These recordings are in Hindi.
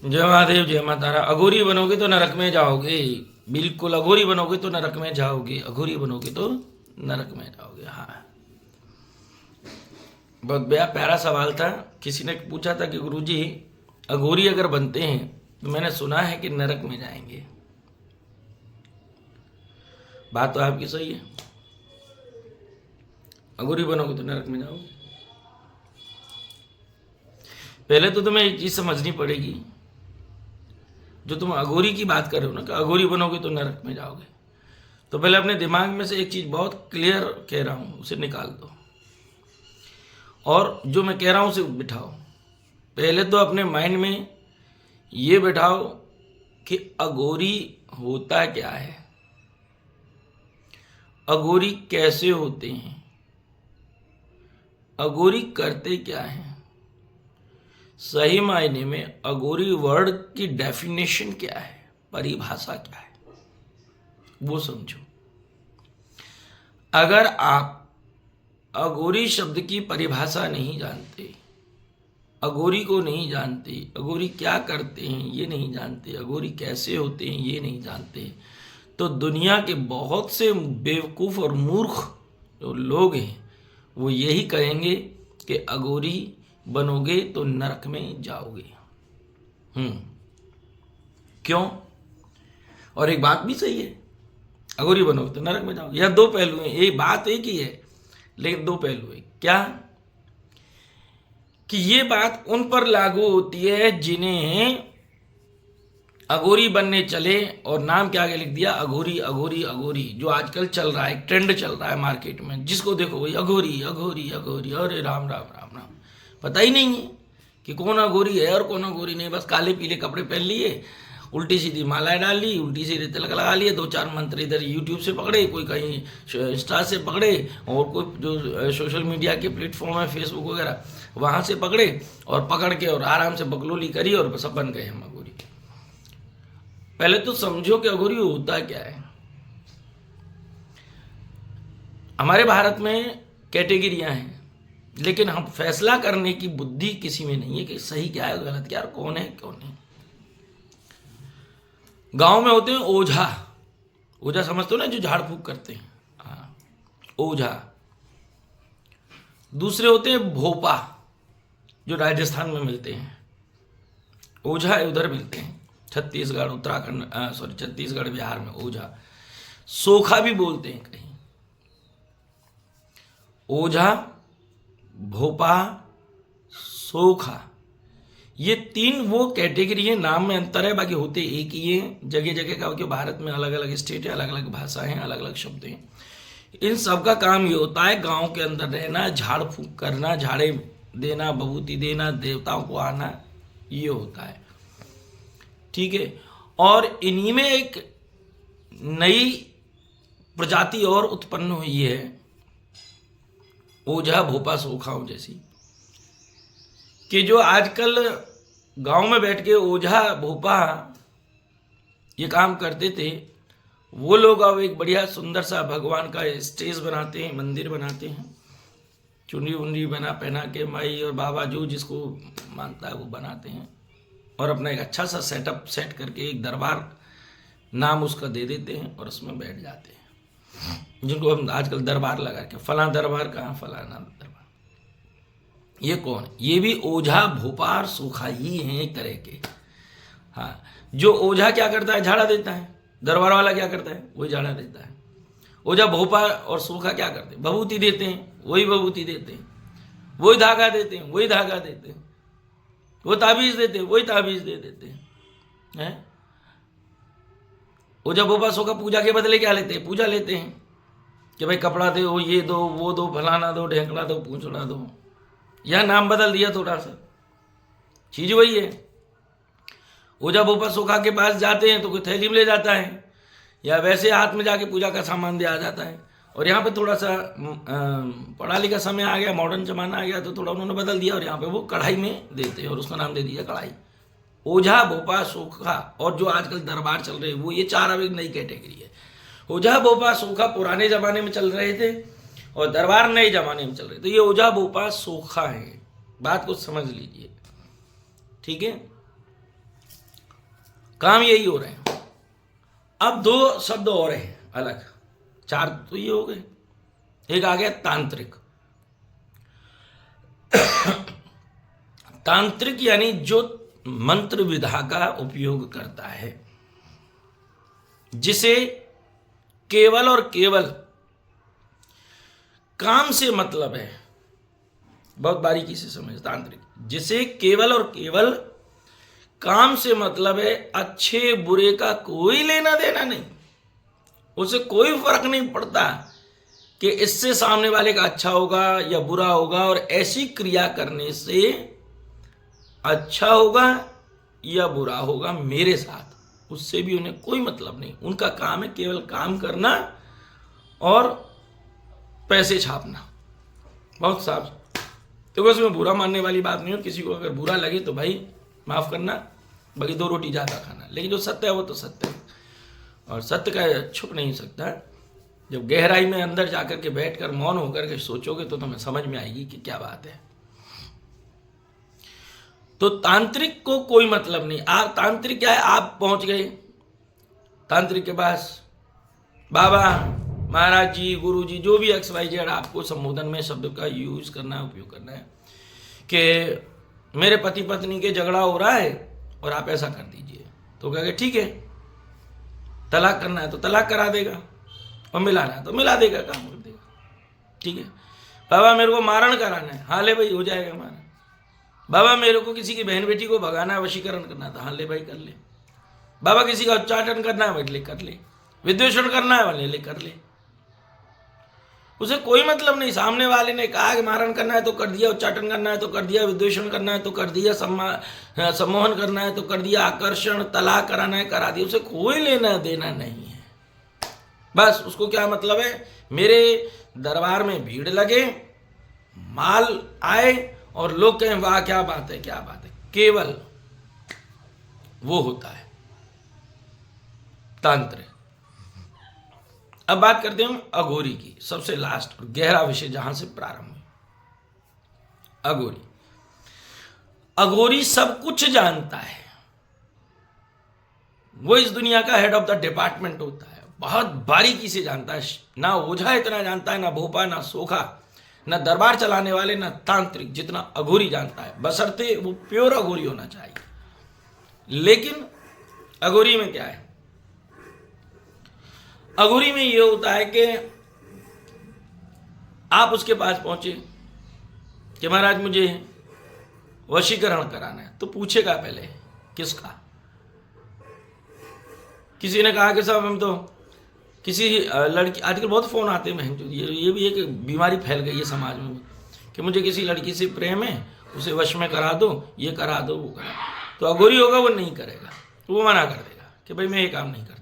जय महादेव जय माता तारा। अघोरी बनोगे तो नरक में जाओगे, बिल्कुल अघोरी बनोगे तो नरक में जाओगे, अघोरी बनोगे तो नरक में जाओगे। हाँ, बहुत प्यारा सवाल था। किसी ने पूछा था कि गुरुजी अघोरी अगर बनते हैं तो मैंने सुना है कि नरक में जाएंगे। बात तो आपकी सही है, अघोरी बनोगे तो नरक में जाओगे। पहले तो तुम्हें एक चीज समझनी पड़ेगी, जो तुम अघोरी की बात कर रहे हो ना कि अघोरी बनोगे तो नरक में जाओगे, तो पहले अपने दिमाग में से एक चीज बहुत क्लियर कह रहा हूं उसे निकाल दो, और जो मैं कह रहा हूं उसे बिठाओ। पहले तो अपने माइंड में ये बिठाओ कि अघोरी होता क्या है, अघोरी कैसे होते हैं, अघोरी करते क्या हैं, सही मायने में अघोरी वर्ड की डेफिनेशन क्या है, परिभाषा क्या है, वो समझो। अगर आप अघोरी शब्द की परिभाषा नहीं जानते, अघोरी को नहीं जानते, अघोरी क्या करते हैं ये नहीं जानते, अघोरी कैसे होते हैं ये नहीं जानते, तो दुनिया के बहुत से बेवकूफ़ और मूर्ख जो लोग हैं वो यही कहेंगे कि अघोरी बनोगे तो नरक में जाओगे। क्यों? और एक बात भी सही है, अघोरी बनोगे तो नरक में जाओगे। यह दो पहलू हैं, एक बात एक ही है लेकिन दो पहलू है। क्या? कि ये बात उन पर लागू होती है जिन्हें अघोरी बनने चले और नाम क्या आगे लिख दिया, अघोरी अघोरी अघोरी। जो आजकल चल रहा है, ट्रेंड चल रहा है मार्केट में, जिसको देखो वही अघोरी अघोरी अघोरी। अरे राम राम राम राम, पता ही नहीं है कि कौन अघोरी है और कौन अघोरी नहीं। बस काले पीले कपड़े पहन लिए, उल्टी सीधी मालाएं डाल ली, उल्टी सीधे तिलक लगा लिए, दो चार मंत्र इधर यूट्यूब से पकड़े, कोई कहीं इंस्टा से पकड़े, और कोई जो सोशल मीडिया के प्लेटफॉर्म है फेसबुक वगैरह वहाँ से पकड़े, और पकड़ के और आराम से बकलोली करी और सब बन गए हम अघोरी। पहले तो समझो कि अघोरी होता क्या है। हमारे भारत में कैटेगरियां हैं, लेकिन हम फैसला करने की बुद्धि किसी में नहीं है कि सही क्या है गलत क्या है, कौन है कौन नहीं। गांव में होते हैं ओझा, ओझा समझते हो ना, जो झाड़ फूक करते हैं, हाँ ओझा। दूसरे होते हैं भोपा, जो राजस्थान में मिलते हैं, ओझा उधर मिलते हैं, छत्तीसगढ़ उत्तराखंड सॉरी छत्तीसगढ़ बिहार में ओझा। सोखा भी बोलते हैं कहीं। ओझा, भोपा, सोखा, ये तीन वो कैटेगरी है। नाम में अंतर है, बाकी होते एक ही है। जगह जगह का, क्योंकि भारत में अलग अलग स्टेट है, अलग अलग भाषा है, अलग अलग शब्द हैं। इन सब का काम ये होता है गांव के अंदर रहना, झाड़ फूक करना, झाड़े देना, बबूती देना, देवताओं को आना, ये होता है। ठीक है। और इन्हीं में एक नई प्रजाति और उत्पन्न हुई है, ओझा भोपा सोखाओं जैसी, कि जो आजकल गांव में बैठ के ओझा भोपा ये काम करते थे, वो लोग अब एक बढ़िया सुंदर सा भगवान का स्टेज बनाते हैं, मंदिर बनाते हैं, चुनरी उनरी बना पहना के, माई और बाबा जो जिसको मानता है वो बनाते हैं, और अपना एक अच्छा सा सेटअप सेट करके एक दरबार नाम उसका दे देते हैं और उसमें बैठ जाते हैं, जिनको हम आजकल दरबार लगा के, फला दरबार कहाँ, फलाना दरबार। ये कौन? ये भी ओझा भोपार सोखा ही हैं एक तरह के। हाँ, जो ओझा क्या करता है, झाड़ा देता है, दरबार वाला क्या करता है, वही झाड़ा देता है। ओझा भोपा और सोखा क्या करते हैं, बबूती देते हैं, वही बबूती देते हैं, वही धागा देते हैं, वही धागा देते हैं, वो ताबीज देते हैं, वही ताबीज दे देते हैं। ओझा भोपा सोखा पूजा के बदले क्या लेते हैं, पूजा लेते हैं कि भाई कपड़ा दो, ये दो, वो दो, फलाना दो, ढेंकड़ा दो, पूछड़ा दो। यह नाम बदल दिया थोड़ा सा, चीज वही है। ओझा भोपा सोखा के पास जाते हैं तो कोई थैली में ले जाता है, या वैसे हाथ में जाके पूजा का सामान दिया जाता है। और यहाँ पे थोड़ा सा पढ़ा लिखा समय आ गया, मॉडर्न जमाना आ गया, तो थोड़ा उन्होंने बदल दिया, और यहाँ पे वो कढ़ाई में देते हैं और उसका नाम दे दिया कढ़ाई। ओझा भोपा सोखा और जो आजकल दरबार चल रहे हैं, वो ये चार अब एक नई कैटेगरी है। ओझा भोपा सोखा पुराने जमाने में चल रहे थे और दरबार नए जमाने में चल रहे, तो ये ओझा भोपा सोखा है। बात को समझ लीजिए, ठीक है। काम यही हो रहे हैं। अब दो शब्द और हैं अलग, चार तो ये हो गए। एक आ गया तांत्रिक। तांत्रिक यानी जो मंत्र विधा का उपयोग करता है, जिसे केवल और केवल काम से मतलब है। बहुत बारीकी से समझ, तांत्रिक जिसे केवल और केवल काम से मतलब है, अच्छे बुरे का कोई लेना देना नहीं, उसे कोई फर्क नहीं पड़ता कि इससे सामने वाले का अच्छा होगा या बुरा होगा, और ऐसी क्रिया करने से अच्छा होगा या बुरा होगा मेरे साथ, उससे भी उन्हें कोई मतलब नहीं। उनका काम है केवल काम करना और पैसे छापना। बहुत साफ। तो उसमें बुरा मानने वाली बात नहीं हो। किसी को अगर बुरा लगे तो भाई माफ करना, बाकी दो रोटी ज़्यादा खाना। लेकिन जो सत्य है वो तो सत्य है, और सत्य का छुप नहीं सकता। जब गहराई में अंदर जाकर के बैठ कर मौन होकर के सोचोगे तो तुम्हें समझ में आएगी कि क्या बात है। तो तांत्रिक को कोई मतलब नहीं। आप तांत्रिक क्या है, आप पहुंच गए तांत्रिक के पास, बाबा महाराज जी, गुरु जी, जो भी XYZ आपको संबोधन में शब्द का यूज करना है, उपयोग करना है, कि मेरे पति पत्नी के झगड़ा हो रहा है और आप ऐसा कर दीजिए। तो कहेंगे ठीक है, तलाक करना है तो तलाक करा देगा, और मिलाना है तो मिला देगा, काम कर देगा। ठीक है। बाबा मेरे को मारण कराना है, हाँ ले भाई हो जाएगा मारण। बाबा मेरे को किसी की बहन बेटी को भगाना है, वशीकरण करना था, हाँ ले भाई कर ले। बाबा किसी का उच्चाटन करना है, ले कर ले। विद्वेषण करना है, ले कर ले। उसे कोई मतलब नहीं। सामने वाले ने कहा कि मारण करना है तो कर दिया, उच्चाटन करना है तो कर दिया, विद्वेषण करना है तो कर दिया, सम्मोहन करना है तो कर दिया, आकर्षण तलाक कराना है करा दिया। उसे कोई लेना देना नहीं है। बस उसको क्या मतलब है, मेरे दरबार में भीड़ लगे, माल आए और लोग कहें वाह क्या बात है, क्या बात है। केवल वो होता है तांत्रिक। अब बात करते हैं हम अघोरी की, सबसे लास्ट और गहरा विषय जहां से प्रारंभ हुई। अघोरी। अघोरी सब कुछ जानता है। वो इस दुनिया का हेड ऑफ द डिपार्टमेंट होता है। बहुत बारीकी से जानता है। ना ओझा इतना जानता है, ना भोपा, ना सोखा, ना दरबार चलाने वाले, ना तांत्रिक जितना अघोरी जानता है, बशर्ते वो प्योर अघोरी होना चाहिए। लेकिन अघोरी में क्या है, अघोरी में ये होता है कि आप उसके पास पहुंचे कि महाराज मुझे वशीकरण कराना है, तो पूछेगा पहले किसका। किसी ने कहा कि साहब हम तो किसी लड़की, आजकल बहुत फोन आते हैं, ये भी एक बीमारी फैल गई है समाज में कि मुझे किसी लड़की से प्रेम है, उसे वश में करा दो, ये करा दो, वो करा। तो अघोरी होगा वो नहीं करेगा, तो वो मना कर देगा कि भाई मैं ये काम नहीं करता।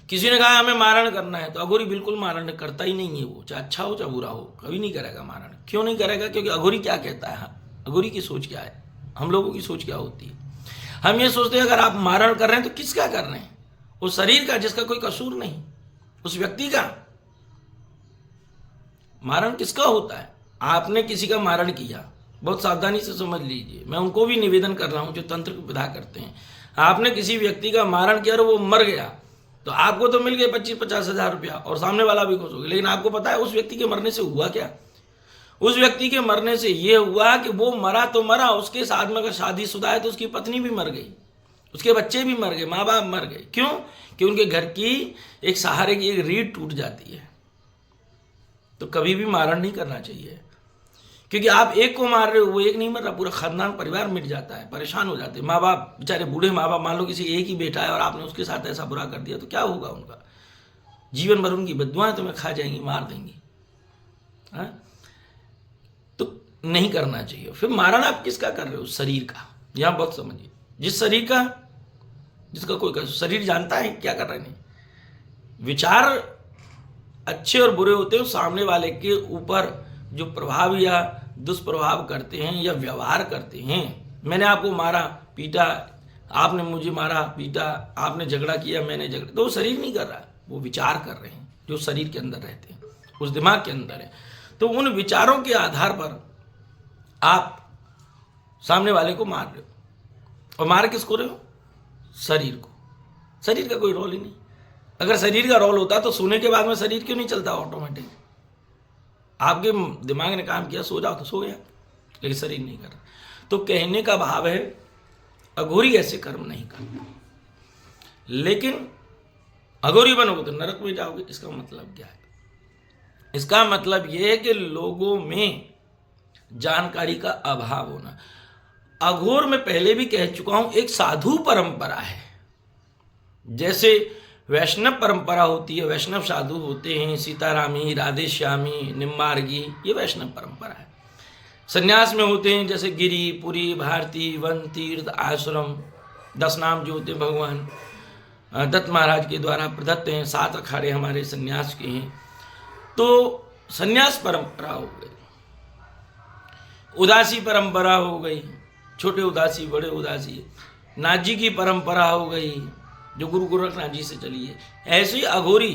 किसी ने कहा हमें मारण करना है, तो अघोरी बिल्कुल मारण करता ही नहीं है। वो चाहे अच्छा हो चाहे बुरा हो, कभी नहीं करेगा मारण। क्यों नहीं करेगा? क्योंकि अघोरी क्या कहता है, अघोरी की सोच क्या है, हम लोगों की सोच क्या होती है। हम ये सोचते हैं अगर आप मारण कर रहे हैं तो किसका कर रहे हैं? उस शरीर का जिसका कोई कसूर नहीं, उस व्यक्ति का। मारण किसका होता है? आपने किसी का मारण किया, बहुत सावधानी से समझ लीजिए, मैं उनको भी निवेदन कर रहा हूं जो तंत्र की विधा करते हैं। आपने किसी व्यक्ति का मारण किया और वो मर गया, तो आपको तो मिल गए 25-50 हजार रुपया और सामने वाला भी खुश हो गया। लेकिन आपको पता है उस व्यक्ति के मरने से हुआ क्या? उस व्यक्ति के मरने से ये हुआ कि वो मरा तो मरा, उसके साथ में अगर शादीशुदा है तो उसकी पत्नी भी मर गई, उसके बच्चे भी मर गए, माँ बाप मर गए। क्यों? कि उनके घर की एक सहारे की एक रीढ़ टूट जाती है। तो कभी भी मारण नहीं करना चाहिए, क्योंकि आप एक को मार रहे हो, वो एक नहीं मर रहा, पूरा खानदान परिवार मिट जाता है, परेशान हो जाते हैं। माँ बाप बेचारे बूढ़े माँ बाप, मान लो किसी एक ही बेटा है और आपने उसके साथ ऐसा बुरा कर दिया, तो क्या होगा उनका? जीवन भर उनकी बद्दुआएं तुम्हें खा जाएंगी, मार देंगी। हाँ, तो नहीं करना चाहिए। फिर मारण आप किसका कर रहे हो? शरीर का। यहां बहुत समझिए, जिस शरीर का, जिसका कोई शरीर जानता है क्या कर रहे हैं। विचार अच्छे और बुरे होते हैं, सामने वाले के ऊपर जो प्रभाव या दुष्प्रभाव करते हैं या व्यवहार करते हैं। मैंने आपको मारा पीटा, आपने मुझे मारा पीटा, आपने झगड़ा किया, मैंने झगड़ा, तो वो शरीर नहीं कर रहा, वो विचार कर रहे हैं जो शरीर के अंदर रहते हैं, उस दिमाग के अंदर है। तो उन विचारों के आधार पर आप सामने वाले को मार रहे हो। और मार किसको रहे हो? शरीर को। शरीर का कोई रोल ही नहीं। अगर शरीर का रोल होता तो सोने के बाद में शरीर क्यों नहीं चलता ऑटोमेटिक? आपके दिमाग ने काम किया, सो जाओ तो सो गया, लेकिन शरीर नहीं कर रहा। तो कहने का भाव है अघोरी ऐसे कर्म नहीं करता, लेकिन अघोरी बनोगे तो नरक में जाओगे। इसका मतलब क्या है? इसका मतलब यह है कि लोगों में जानकारी का अभाव होना। अघोर में पहले भी कह चुका हूं, एक साधु परंपरा है। जैसे वैष्णव परंपरा होती है, वैष्णव साधु होते हैं, सीतारामी, राधे श्यामी, निम्बार्गी, ये वैष्णव परंपरा है। संन्यास में होते हैं जैसे गिरी, पुरी, भारती, वन, तीर्थ, आश्रम, 10 नाम जो होते हैं भगवान दत्त महाराज के द्वारा प्रदत्त हैं। 7 अखाड़े हमारे संन्यास के हैं। तो संन्यास परंपरा हो गई। उदासी परंपरा हो गई, छोटे उदासी, बड़े उदासी। नाथजी की परंपरा हो गई जो गुरु गोरखनाथ जी से चली है। ऐसी अघोरी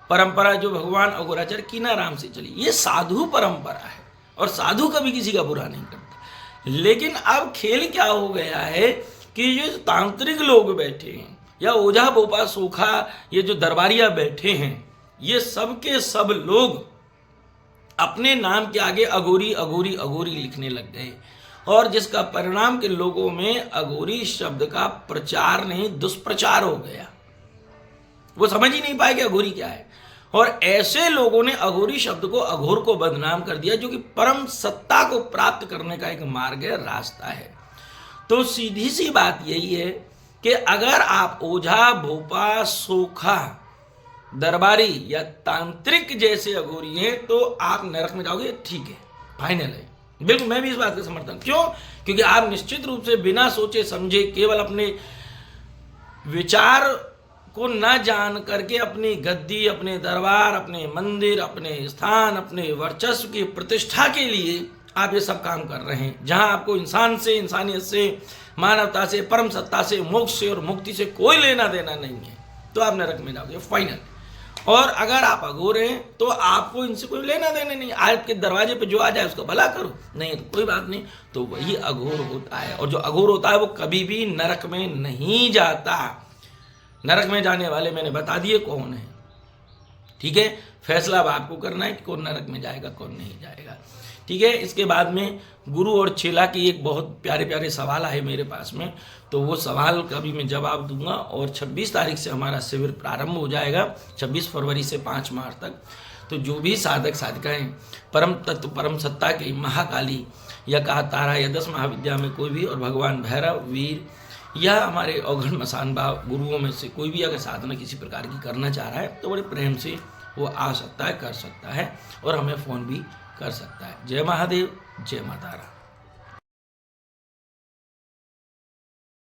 परंपरा जो भगवान अघोराचार्य कीनाराम से चली, ये साधु परंपरा है और साधु कभी किसी का बुरा नहीं करता। लेकिन अब खेल क्या हो गया है कि ये तांत्रिक लोग बैठे हैं या ओझा बोपा सोखा, ये जो दरबारिया बैठे हैं, ये सब के सब लोग अपने नाम के आगे अघोरी अघोरी अघोरी लिखने लग गए, और जिसका परिणाम के लोगों में अघोरी शब्द का प्रचार नहीं दुष्प्रचार हो गया। वो समझ ही नहीं पाए कि अघोरी क्या है, और ऐसे लोगों ने अघोरी शब्द को, अघोर को बदनाम कर दिया, जो कि परम सत्ता को प्राप्त करने का एक मार्ग है, रास्ता है। तो सीधी सी बात यही है कि अगर आप ओझा भोपा सोखा दरबारी या तांत्रिक जैसे अघोरी हैं तो आप नरक में जाओगे, ठीक है, फाइनल है। बिल्कुल, मैं भी इस बात का समर्थन। क्यों? क्योंकि आप निश्चित रूप से बिना सोचे समझे, केवल अपने विचार को न जान करके अपनी गद्दी, अपने दरबार, अपने मंदिर, अपने स्थान, अपने वर्चस्व की प्रतिष्ठा के लिए आप ये सब काम कर रहे हैं, जहां आपको इंसान से, इंसानियत से, मानवता से, परम सत्ता से, मोक्ष से और मुक्ति से कोई लेना देना नहीं है, तो आप नरक में जाओगे, फाइनल। और अगर आप अघोर हैं तो आपको इनसे कोई लेना देना नहीं। आपके दरवाजे पे जो आ जाए उसका भला करो, नहीं तो कोई बात नहीं, तो वही अघोर होता है। और जो अघोर होता है वो कभी भी नरक में नहीं जाता। नरक में जाने वाले मैंने बता दिए कौन है, ठीक है। फैसला अब आपको करना है कि कौन नरक में जाएगा, कौन नहीं जाएगा, ठीक है। इसके बाद में गुरु और चेला की एक बहुत प्यारे प्यारे सवाल आए मेरे पास में, तो वो सवाल का भी मैं जवाब दूंगा। और 26 तारीख से हमारा शिविर प्रारंभ हो जाएगा, 26 फरवरी से 5 मार्च तक। तो जो भी साधक साधिकाएं परम तत्व, परम सत्ता की महाकाली या कहा तारा या 10 महाविद्या में कोई भी, और भगवान भैरव, वीर या हमारे अवघड़ मसान भाव गुरुओं में से कोई भी अगर साधना किसी प्रकार की करना चाह रहा है तो बड़े प्रेम से वो आ सकता है, कर सकता है, और हमें फ़ोन भी कर सकता है। जय महादेव, जय माता रा।